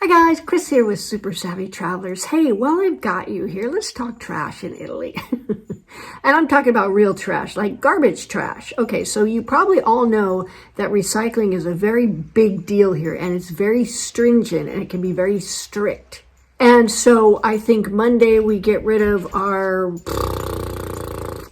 guys, Chris here with Super Savvy Travelers. Hey, while I've got you here, let's talk trash in Italy. And I'm talking about real trash, like garbage trash. Okay, so you probably all know that recycling is a very big deal here, and it's very stringent, and it can be very strict. And so I think Monday we get rid of our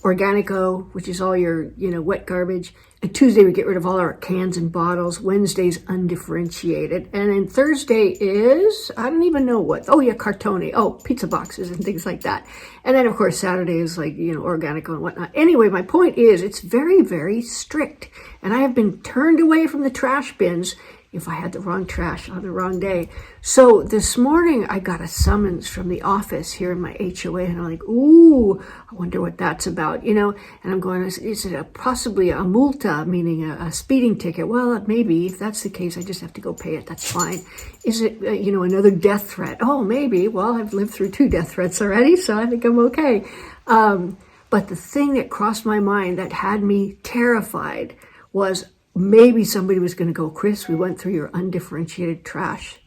organico, which is all your, wet garbage. And Tuesday we get rid of all our cans and bottles. Wednesday's undifferentiated. And then Thursday is, I don't even know what. Oh yeah, cartone. Oh, pizza boxes and things like that. And then of course Saturday is like, organico and whatnot. Anyway, my point is it's very, very strict. And I have been turned away from the trash bins if I had the wrong trash on the wrong day. So this morning I got a summons from the office here in my HOA, and I'm like, ooh, I wonder what that's about, and I'm going, is it possibly a multa, meaning a speeding ticket? Well, maybe. If that's the case, I just have to go pay it. That's fine. Is it, another death threat? Oh, maybe. Well, I've lived through 2 death threats already, so I think I'm okay. But the thing that crossed my mind that had me terrified was maybe somebody was going to go, Chris, we went through your undifferentiated trash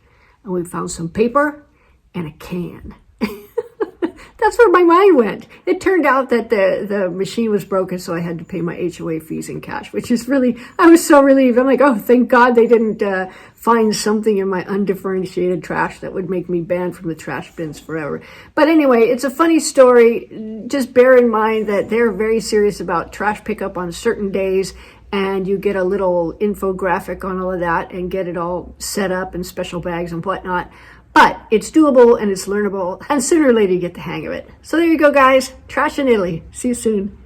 and we found some paper and a can. That's where my mind went. It turned out that the machine was broken, so I had to pay my HOA fees in cash, which is really, I was so relieved. I'm like, oh, thank God they didn't find something in my undifferentiated trash that would make me banned from the trash bins forever. But anyway, it's a funny story. Just bear in mind that they're very serious about trash pickup on certain days, and you get a little infographic on all of that and get it all set up in special bags and whatnot. But it's doable and it's learnable, and sooner or later you get the hang of it. So there you go, guys. Trash in Italy. See you soon.